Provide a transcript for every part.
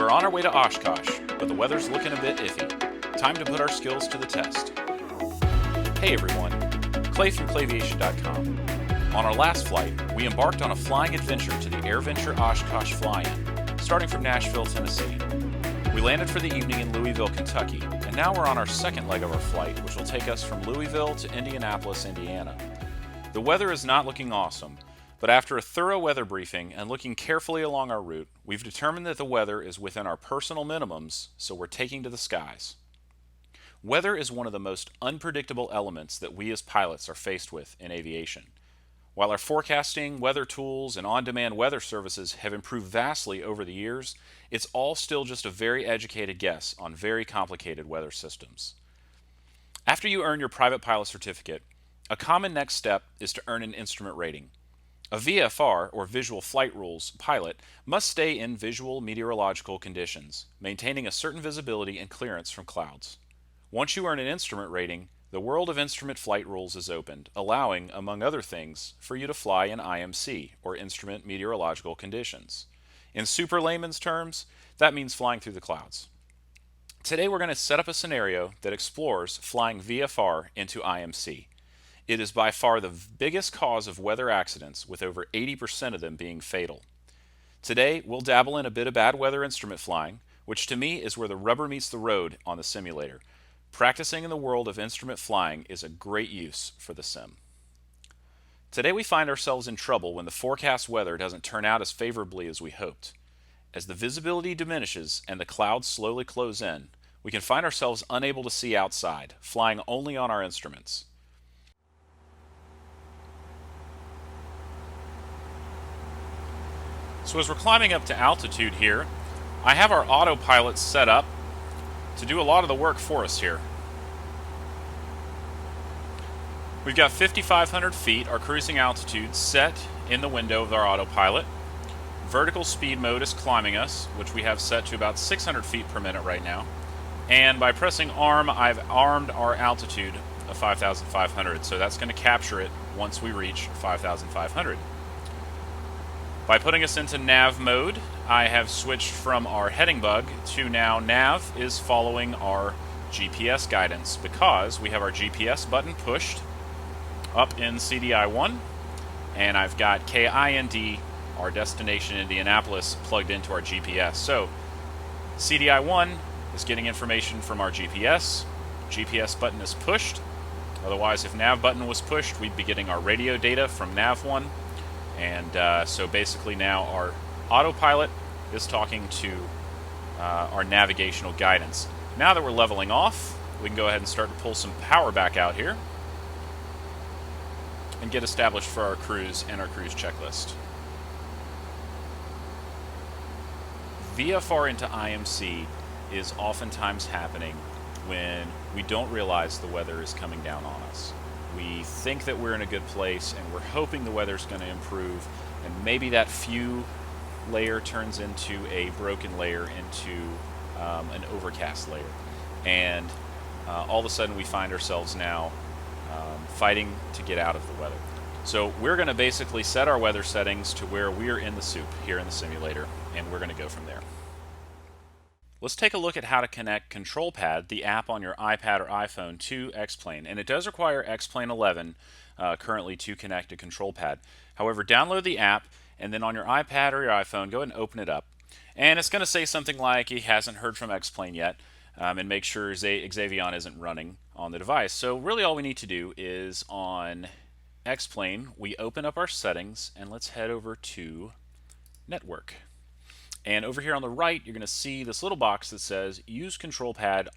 We're on our way to Oshkosh, but the weather's looking a bit iffy. Time to put our skills to the test. Hey everyone, Clay from Claviation.com. On our last flight, we embarked on a flying adventure to the Airventure Oshkosh fly-in, starting from Nashville, Tennessee. We landed for the evening in Louisville, Kentucky, and now we're on our second leg of our flight, which will take us from Louisville to Indianapolis, Indiana. The weather is not looking awesome, but after a thorough weather briefing and looking carefully along our route, we've determined that the weather is within our personal minimums, so we're taking to the skies. Weather is one of the most unpredictable elements that we as pilots are faced with in aviation. While our forecasting, weather tools, and on-demand weather services have improved vastly over the years, it's all still just a very educated guess on very complicated weather systems. After you earn your private pilot certificate, a common next step is to earn an instrument rating. A VFR, or Visual Flight Rules, pilot must stay in visual meteorological conditions, maintaining a certain visibility and clearance from clouds. Once you earn an instrument rating, the world of instrument flight rules is opened, allowing, among other things, for you to fly in IMC, or Instrument Meteorological Conditions. In super layman's terms, that means flying through the clouds. Today we're going to set up a scenario that explores flying VFR into IMC. It is by far the biggest cause of weather accidents, with over 80% of them being fatal. Today, we'll dabble in a bit of bad weather instrument flying, which to me is where the rubber meets the road on the simulator. Practicing in the world of instrument flying is a great use for the sim. Today we find ourselves in trouble when the forecast weather doesn't turn out as favorably as we hoped. As the visibility diminishes and the clouds slowly close in, we can find ourselves unable to see outside, flying only on our instruments. So as we're climbing up to altitude here, I have our autopilot set up to do a lot of the work for us here. We've got 5,500 feet, our cruising altitude, set in the window of our autopilot. Vertical speed mode is climbing us, which we have set to about 600 feet per minute right now. And by pressing ARM, I've armed our altitude of 5,500, so that's going to capture it once we reach 5,500. By putting us into nav mode, I have switched from our heading bug to now nav is following our GPS guidance, because we have our GPS button pushed up in CDI1, and I've got KIND, our destination Indianapolis, plugged into our GPS. So CDI1 is getting information from our GPS. GPS button is pushed. Otherwise, if nav button was pushed, we'd be getting our radio data from nav1. And so basically now our autopilot is talking to our navigational guidance. Now that we're leveling off, we can go ahead and start to pull some power back out here and get established for our cruise and our cruise checklist. VFR into IMC is oftentimes happening when we don't realize the weather is coming down on us. We think that we're in a good place and we're hoping the weather's going to improve, and maybe that few layer turns into a broken layer into an overcast layer, and all of a sudden we find ourselves now fighting to get out of the weather. So we're going to basically set our weather settings to where we're in the soup here in the simulator, and we're going to go from there. Let's take a look at how to connect ControlPad, the app on your iPad or iPhone, to X-Plane. And it does require X-Plane 11 currently to connect to ControlPad. However, download the app, and then on your iPad or your iPhone, go ahead and open it up. And it's going to say something like he hasn't heard from X-Plane yet, and make sure Xavion isn't running on the device. So really all we need to do is on X-Plane, we open up our settings, and let's head over to Network. And over here on the right, you're going to see this little box that says Use ControlPad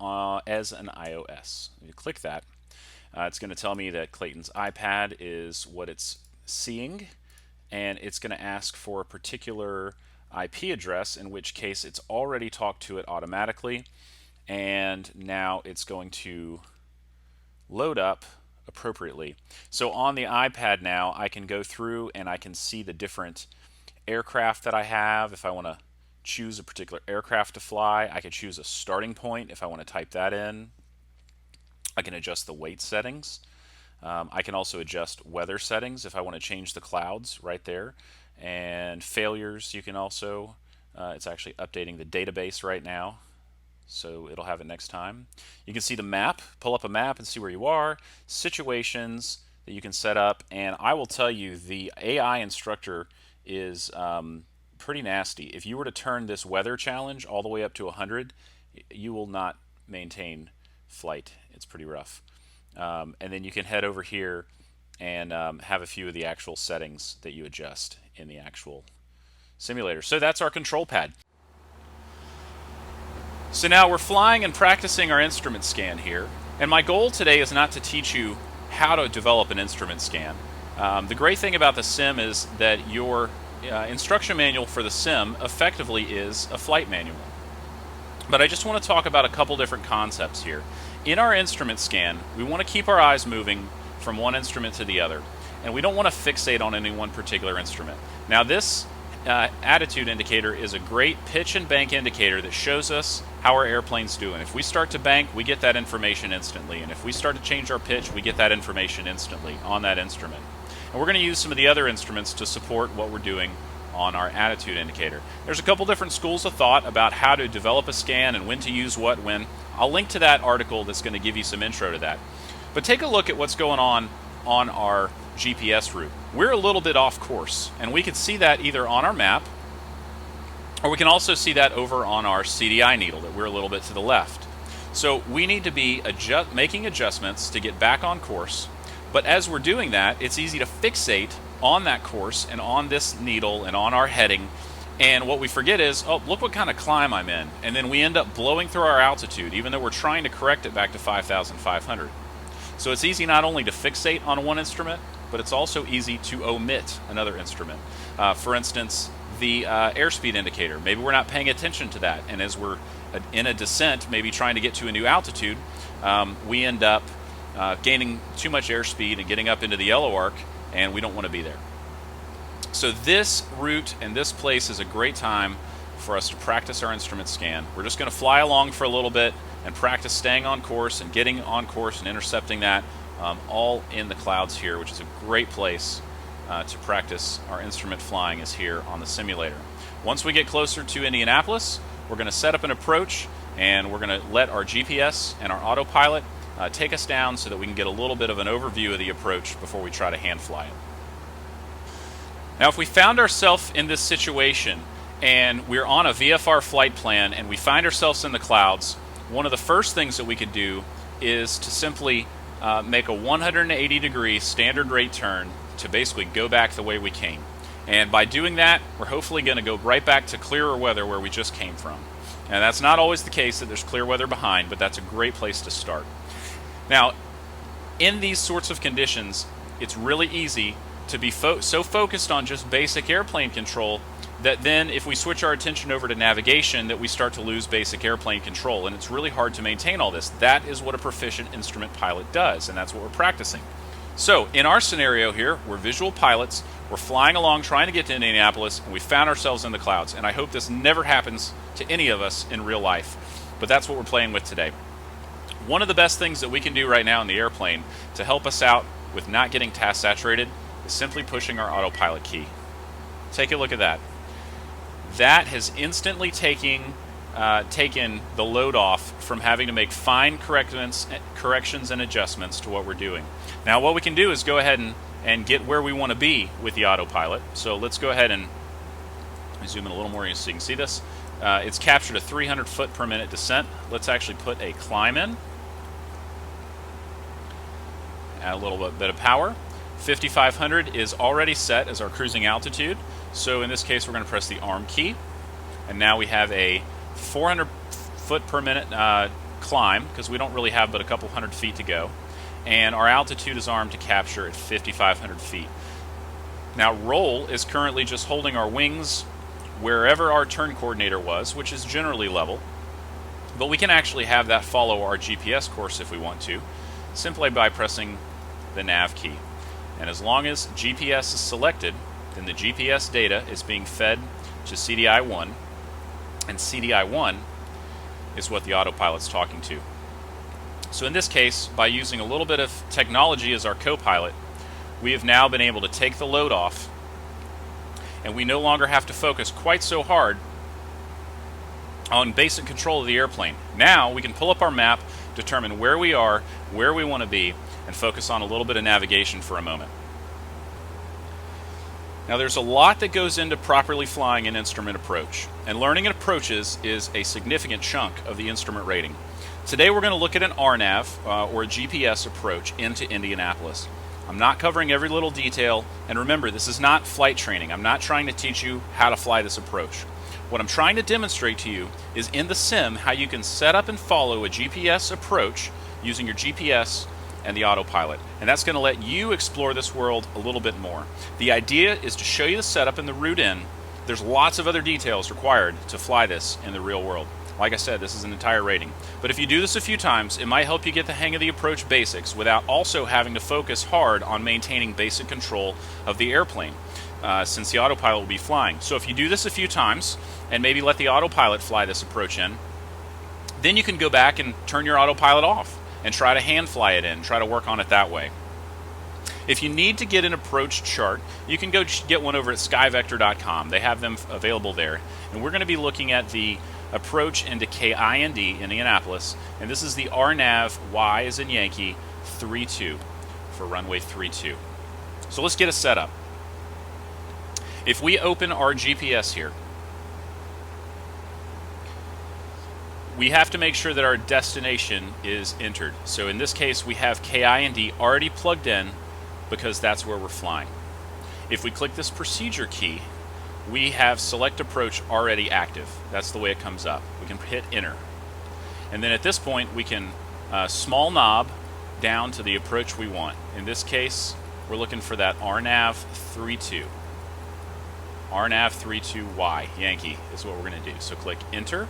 as an iOS. You click that. It's going to tell me that Clayton's iPad is what it's seeing, and it's going to ask for a particular IP address, in which case it's already talked to it automatically, and now it's going to load up appropriately. So on the iPad now, I can go through and I can see the different aircraft that I have. If I want to choose a particular aircraft to fly, I can choose a starting point if I want to type that in. I can adjust the weight settings. I can also adjust weather settings if I want to change the clouds right there. And failures, you can also It's actually updating the database right now, so it'll have it next time. You can see the map, pull up a map and see where you are, situations that you can set up, and I will tell you the AI instructor is pretty nasty. If you were to turn this weather challenge all the way up to 100, you will not maintain flight. It's pretty rough. And then you can head over here and have a few of the actual settings that you adjust in the actual simulator. So that's our control pad. So now we're flying and practicing our instrument scan here. And my goal today is not to teach you how to develop an instrument scan. The great thing about the sim is that your instruction manual for the sim effectively is a flight manual. But I just want to talk about a couple different concepts here. In our instrument scan, we want to keep our eyes moving from one instrument to the other, and we don't want to fixate on any one particular instrument. Now this attitude indicator is a great pitch and bank indicator that shows us how our airplane's doing. If we start to bank, we get that information instantly, and if we start to change our pitch, we get that information instantly on that instrument. And we're going to use some of the other instruments to support what we're doing on our attitude indicator. There's a couple different schools of thought about how to develop a scan and when to use what when. I'll link to that article that's going to give you some intro to that. But take a look at what's going on our GPS route. We're a little bit off course, and we can see that either on our map, or we can also see that over on our CDI needle, that we're a little bit to the left. So we need to be making adjustments to get back on course, but as we're doing that, it's easy to fixate on that course and on this needle and on our heading, and what we forget is, oh, look what kind of climb I'm in, and then we end up blowing through our altitude, even though we're trying to correct it back to 5,500. So it's easy not only to fixate on one instrument, but it's also easy to omit another instrument. For instance, the airspeed indicator. Maybe we're not paying attention to that, and as we're in a descent, maybe trying to get to a new altitude, we end up gaining too much airspeed and getting up into the yellow arc, and we don't want to be there. So this route and this place is a great time for us to practice our instrument scan. We're just going to fly along for a little bit and practice staying on course and getting on course and intercepting that, all in the clouds here, which is a great place to practice our instrument flying, is here on the simulator. Once we get closer to Indianapolis, we're going to set up an approach, and we're going to let our GPS and our autopilot take us down so that we can get a little bit of an overview of the approach before we try to hand fly it. Now, if we found ourselves in this situation and we're on a VFR flight plan and we find ourselves in the clouds, one of the first things that we could do is to simply make a 180-degree standard rate turn to basically go back the way we came. And by doing that, we're hopefully going to go right back to clearer weather where we just came from. And that's not always the case that there's clear weather behind, but that's a great place to start. Now, in these sorts of conditions, it's really easy to be so focused on just basic airplane control that then if we switch our attention over to navigation, that we start to lose basic airplane control, and it's really hard to maintain all this. That is what a proficient instrument pilot does, and that's what we're practicing. So in our scenario here, we're visual pilots, we're flying along trying to get to Indianapolis, and we found ourselves in the clouds, and I hope this never happens to any of us in real life, but that's what we're playing with today. One of the best things that we can do right now in the airplane to help us out with not getting task saturated is simply pushing our autopilot key. Take a look at that. That has instantly taken the load off from having to make fine corrections and adjustments to what we're doing. Now what we can do is go ahead and get where we want to be with the autopilot. So let's go ahead and zoom in a little more so you can see this. It's captured a 300 foot per minute descent. Let's actually put a climb in. Add a little bit of power. 5,500 is already set as our cruising altitude. So in this case, we're going to press the arm key. And now we have a 400 foot per minute climb, because we don't really have but a couple hundred feet to go. And our altitude is armed to capture at 5,500 feet. Now roll is currently just holding our wings wherever our turn coordinator was, which is generally level. But we can actually have that follow our GPS course if we want to, simply by pressing the nav key. And as long as GPS is selected, then the GPS data is being fed to CDI1, and CDI1 is what the autopilot's talking to. So in this case, by using a little bit of technology as our co-pilot, we have now been able to take the load off, and we no longer have to focus quite so hard on basic control of the airplane. Now we can pull up our map, determine where we are, where we want to be, and focus on a little bit of navigation for a moment. Now there's a lot that goes into properly flying an instrument approach, and learning approaches is a significant chunk of the instrument rating. Today we're going to look at an RNAV, or a GPS approach into Indianapolis. I'm not covering every little detail, and remember, this is not flight training. I'm not trying to teach you how to fly this approach. What I'm trying to demonstrate to you is in the sim how you can set up and follow a GPS approach using your GPS and the autopilot. And that's going to let you explore this world a little bit more. The idea is to show you the setup and the route in. There's lots of other details required to fly this in the real world. Like I said, this is an entire rating. But if you do this a few times, it might help you get the hang of the approach basics without also having to focus hard on maintaining basic control of the airplane, since the autopilot will be flying. So if you do this a few times, and maybe let the autopilot fly this approach in, then you can go back and turn your autopilot off and try to hand fly it in, try to work on it that way. If you need to get an approach chart, you can go get one over at skyvector.com. They have them available there. And we're going to be looking at the approach into KIND, Indianapolis, and this is the RNAV Y as in Yankee 32 for runway 32. So let's get a setup. If we open our GPS here, we have to make sure that our destination is entered. So in this case, we have KIND already plugged in because that's where we're flying. If we click this procedure key, we have select approach already active. That's the way it comes up. We can hit enter. And then at this point, we can small knob down to the approach we want. In this case, we're looking for that RNAV 32. RNAV 32Y, Yankee, is what we're going to do. So click enter.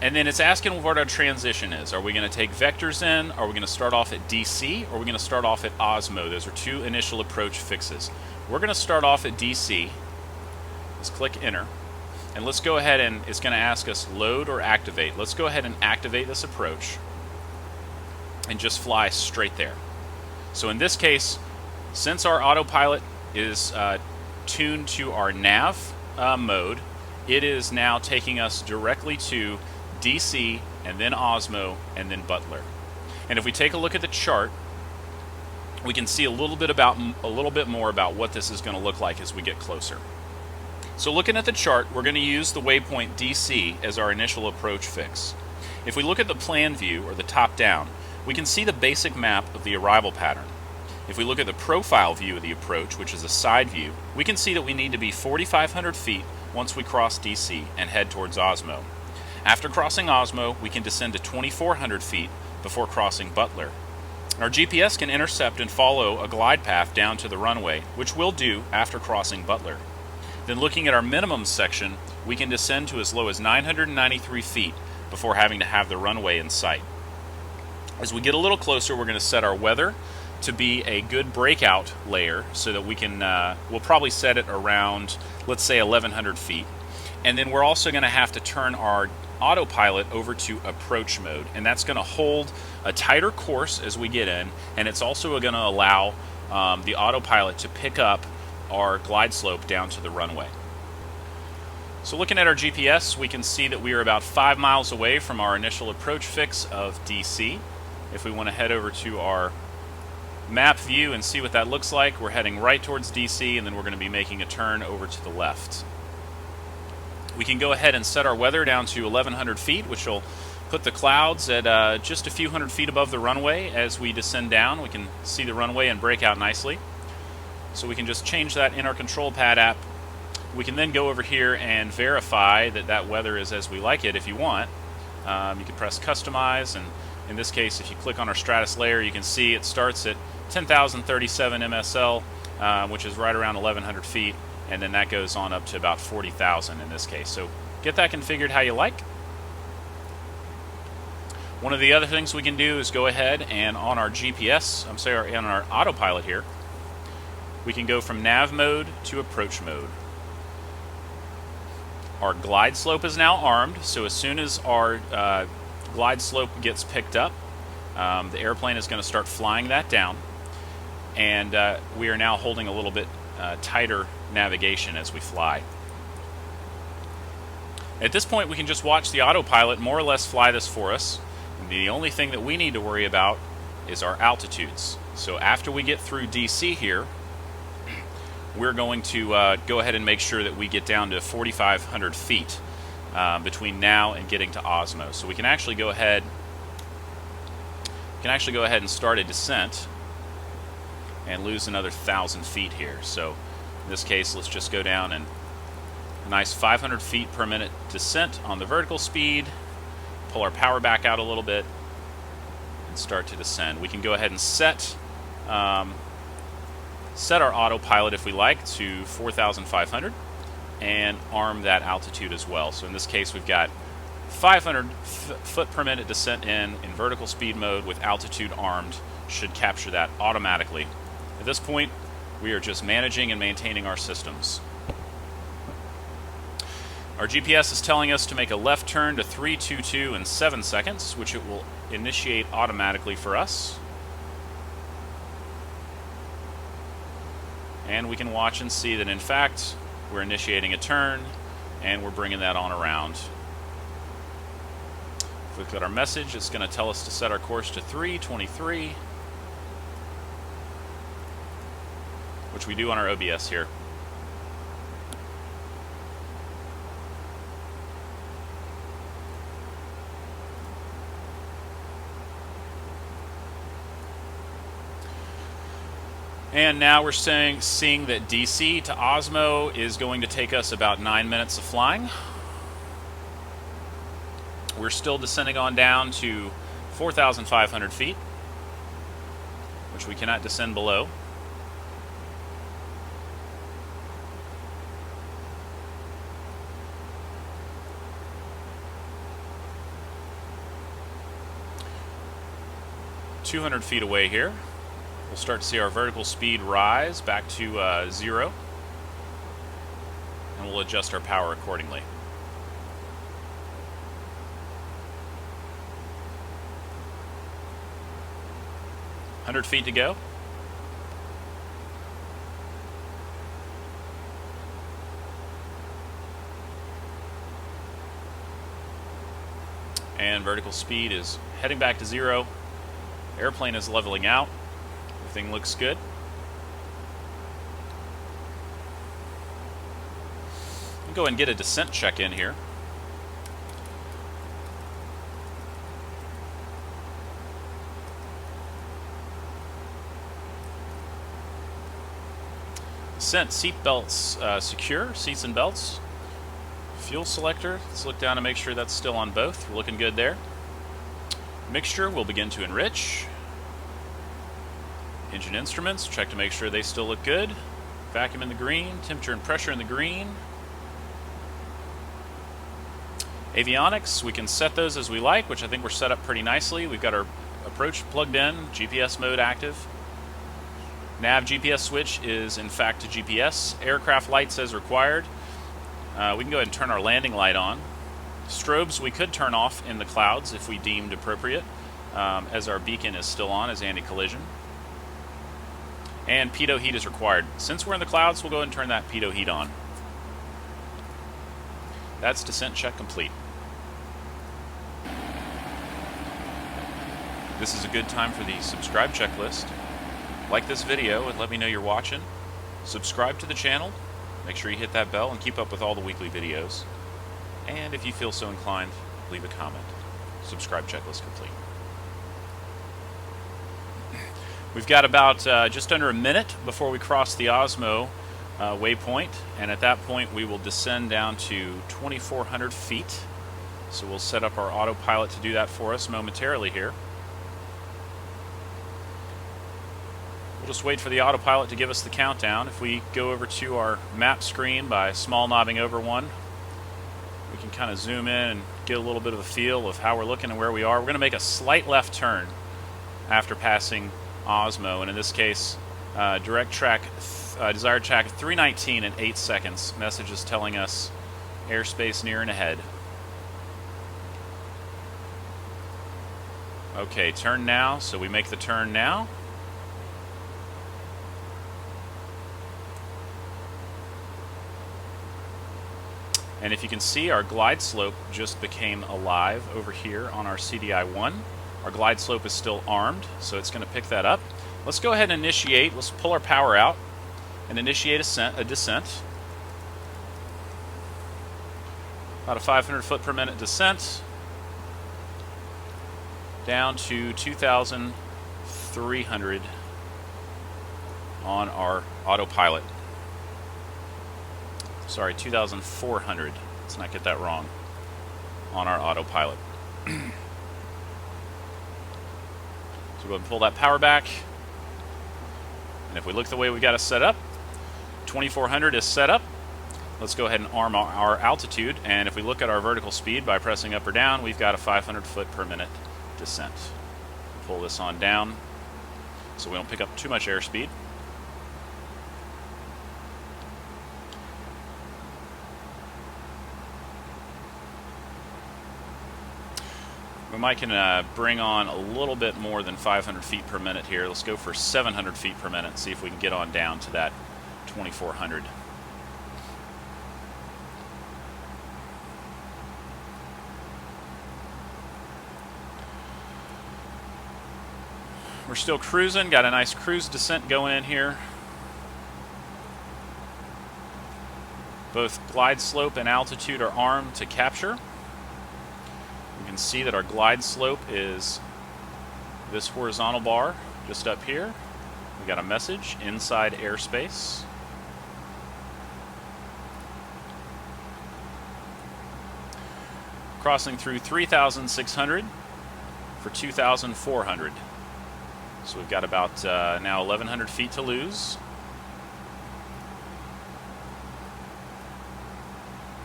And then it's asking what our transition is. Are we going to take vectors in? Are we going to start off at DC? Or are we going to start off at Osmo? Those are two initial approach fixes. We're going to start off at DC. Let's click enter. And let's go ahead and it's going to ask us load or activate. Let's go ahead and activate this approach and just fly straight there. So in this case, since our autopilot is tuned to our nav mode, it is now taking us directly to DC and then Osmo and then Butler. And if we take a look at the chart, we can see a little bit more about what this is going to look like as we get closer. So looking at the chart, we're going to use the waypoint DC as our initial approach fix. If we look at the plan view, or the top down, we can see the basic map of the arrival pattern. If we look at the profile view of the approach, which is a side view, we can see that we need to be 4,500 feet once we cross DC and head towards Osmo. After crossing Osmo, we can descend to 2,400 feet before crossing Butler. Our GPS can intercept and follow a glide path down to the runway, which we'll do after crossing Butler. Then looking at our minimum section, we can descend to as low as 993 feet before having to have the runway in sight. As we get a little closer, we're going to set our weather to be a good breakout layer so that we can, we'll probably set it around, let's say 1,100 feet. And then we're also going to have to turn our autopilot over to approach mode, and that's going to hold a tighter course as we get in, and it's also going to allow the autopilot to pick up our glide slope down to the runway. So looking at our GPS, we can see that we are about 5 miles away from our initial approach fix of DC. If we want to head over to our map view and see what that looks like, we're heading right towards DC, and then we're going to be making a turn over to the left. We can go ahead and set our weather down to 1,100 feet, which will put the clouds at just a few hundred feet above the runway. As we descend down, we can see the runway and break out nicely. So we can just change that in our ControlPad app. We can then go over here and verify that that weather is as we like it if you want. You can press Customize, and in this case, if you click on our Stratus layer, you can see it starts at 10,037 MSL, which is right around 1,100 feet. And then that goes on up to about 40,000 in this case. So get that configured how you like. One of the other things we can do is go ahead and on our GPS, on our autopilot here, we can go from nav mode to approach mode. Our glide slope is now armed, so as soon as our glide slope gets picked up, the airplane is going to start flying that down, and we are now holding a little bit tighter navigation as we fly. At this point, we can just watch the autopilot more or less fly this for us. The only thing that we need to worry about is our altitudes. So after we get through DC here, we're going to go ahead and make sure that we get down to 4,500 feet between now and getting to Osmo. So we can actually go ahead and start a descent and lose another 1,000 feet here. So in this case, let's just go down and a nice 500 feet per minute descent on the vertical speed, pull our power back out a little bit, and start to descend. We can go ahead and set our autopilot if we like to 4,500 and arm that altitude as well. So in this case, we've got 500 foot per minute descent in vertical speed mode with altitude armed. Should capture that automatically. At this point, we are just managing and maintaining our systems. Our GPS is telling us to make a left turn to 322 in 7 seconds, which it will initiate automatically for us. And we can watch and see that in fact we're initiating a turn and we're bringing that on around. If we look at our message, it's going to tell us to set our course to 323, which we do on our OBS here. And now we're seeing that DC to Osmo is going to take us about 9 minutes of flying. We're still descending on down to 4,500 feet, which we cannot descend below. "200 feet away here, we'll start to see our vertical speed rise back to 0, and we'll adjust our power accordingly. "100 feet to go. And vertical speed is heading back to 0. Airplane is leveling out. Everything looks good. I'll go and get a descent check in here. Descent, seat belts secure, seats and belts. Fuel selector, let's look down and make sure that's still on both. We're looking good there. Mixture will begin to enrich. Engine instruments, check to make sure they still look good. Vacuum in the green, temperature and pressure in the green. Avionics, we can set those as we like, which I think we're set up pretty nicely. We've got our approach plugged in, GPS mode active. Nav GPS switch is in fact to GPS. Aircraft lights as required. We can go ahead and turn our landing light on. Strobes we could turn off in the clouds if we deemed appropriate, as our beacon is still on as anti-collision. And pitot heat is required. Since we're in the clouds, we'll go ahead and turn that pitot heat on. That's descent check complete. This is a good time for the subscribe checklist. Like this video and let me know you're watching. Subscribe to the channel. Make sure you hit that bell and keep up with all the weekly videos. And if you feel so inclined, leave a comment. Subscribe checklist complete. We've got about just under a minute before we cross the Osmo waypoint, and at that point we will descend down to 2,400 feet. So we'll set up our autopilot to do that for us momentarily here. We'll just wait for the autopilot to give us the countdown. If we go over to our map screen by small knobbing over one, we can kind of zoom in and get a little bit of a feel of how we're looking and where we are. We're going to make a slight left turn after passing Osmo, and in this case, direct track, desired track 319 in 8 seconds. Message is telling us airspace near and ahead. Okay, turn now, so we make the turn now. And if you can see, our glide slope just became alive over here on our CDI-1. Our glide slope is still armed, so it's going to pick that up. Let's go ahead and initiate. Let's pull our power out and initiate a descent. About a 500 foot per minute descent down to 2,300 on our autopilot. Sorry, 2,400. Let's not get that wrong. On our autopilot. So go ahead and pull that power back. And if we look the way we got it set up, 2,400 is set up. Let's go ahead and arm our altitude. And if we look at our vertical speed by pressing up or down, we've got a 500 foot per minute descent. Pull this on down so we don't pick up too much airspeed. We might can bring on a little bit more than 500 feet per minute here. Let's go for 700 feet per minute and see if we can get on down to that 2,400. We're still cruising, got a nice cruise descent going in here. Both glide slope and altitude are armed to capture. You can see that our glide slope is this horizontal bar just up here. We got a message, inside airspace. Crossing through 3,600 for 2,400. So we've got about now 1,100 feet to lose.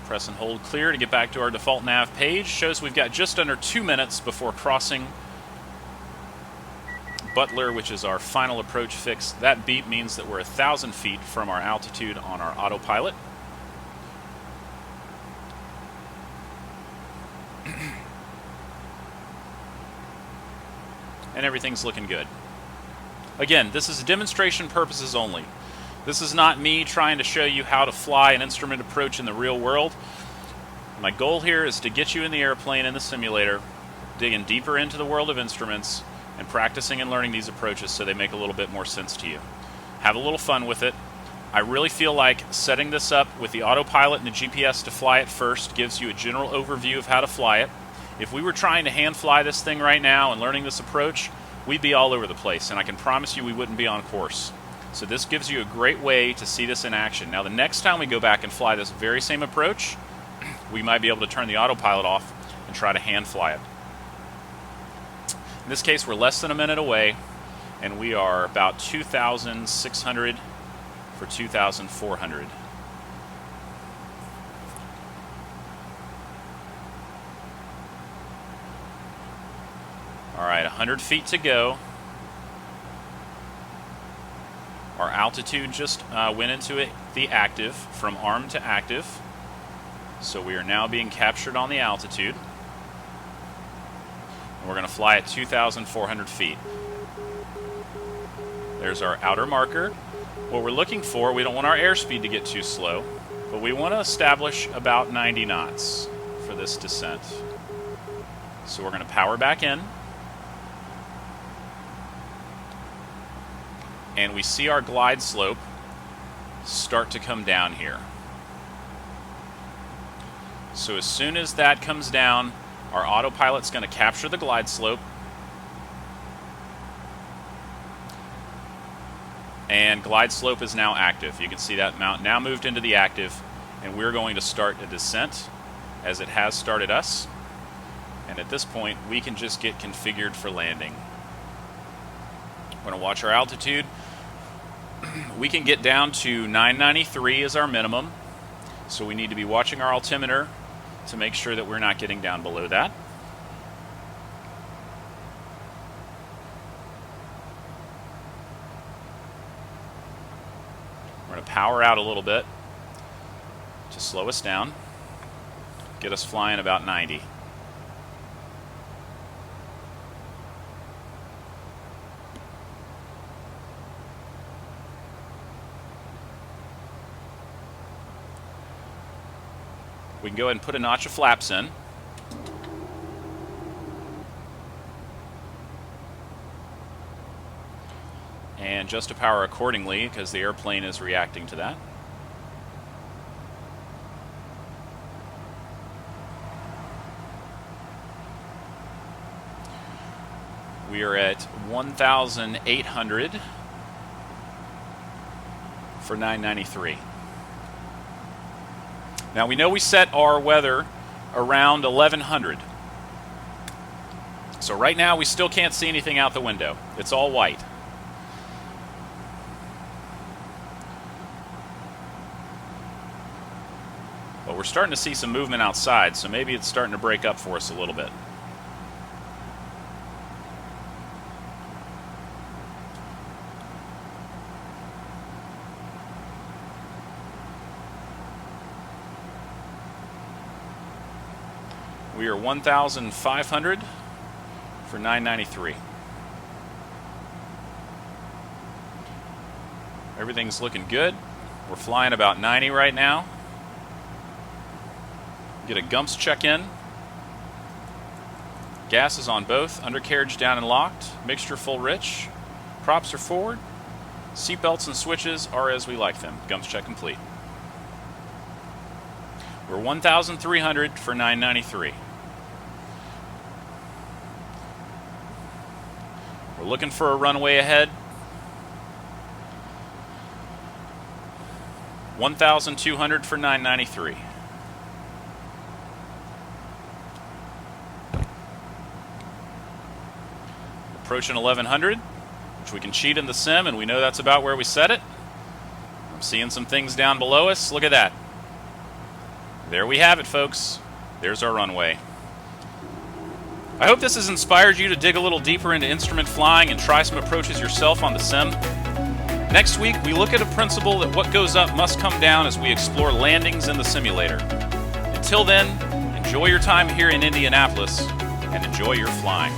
Press and hold clear to get back to our default nav page. Shows we've got just under 2 minutes before crossing Butler, which is our final approach fix. That beep means that we're 1,000 feet from our altitude on our autopilot. And everything's looking good. Again, this is demonstration purposes only. This is not me trying to show you how to fly an instrument approach in the real world. My goal here is to get you in the airplane in the simulator, digging deeper into the world of instruments, and practicing and learning these approaches so they make a little bit more sense to you. Have a little fun with it. I really feel like setting this up with the autopilot and the GPS to fly it first gives you a general overview of how to fly it. If we were trying to hand fly this thing right now and learning this approach, we'd be all over the place, and I can promise you we wouldn't be on course. So this gives you a great way to see this in action. Now the next time we go back and fly this very same approach, we might be able to turn the autopilot off and try to hand fly it. In this case, we're less than a minute away, and we are about 2,600 for 2,400. All right, 100 feet to go. Our altitude just went into the active, from arm to active. So we are now being captured on the altitude. And we're going to fly at 2,400 feet. There's our outer marker. What we're looking for, we don't want our airspeed to get too slow, but we want to establish about 90 knots for this descent. So we're going to power back in. And we see our glide slope start to come down here. So as soon as that comes down, our autopilot's going to capture the glide slope. And glide slope is now active. You can see that mount now moved into the active, and we're going to start a descent as it has started us. And at this point, we can just get configured for landing. We're going to watch our altitude. We can get down to 993 as our minimum, so we need to be watching our altimeter to make sure that we're not getting down below that. We're going to power out a little bit to slow us down, get us flying about 90. We can go ahead and put a notch of flaps in. And adjust the power accordingly because the airplane is reacting to that. We are at 1,800 for 993. Now we know we set our weather around 1100. So right now we still can't see anything out the window. It's all white. But we're starting to see some movement outside, so maybe it's starting to break up for us a little bit. We are 1,500 for 993. Everything's looking good. We're flying about 90 right now. Get a GUMPS check-in. Gas is on both. Undercarriage down and locked. Mixture full rich. Props are forward. Seatbelts and switches are as we like them. GUMPS check complete. We're 1,300 for 993. We're looking for a runway ahead. 1,200 for 993. Approaching 1,100, which we can cheat in the sim, and we know that's about where we set it. I'm seeing some things down below us. Look at that. There we have it, folks. There's our runway. I hope this has inspired you to dig a little deeper into instrument flying and try some approaches yourself on the sim. Next week, we look at a principle that what goes up must come down as we explore landings in the simulator. Until then, enjoy your time here in Indianapolis and enjoy your flying.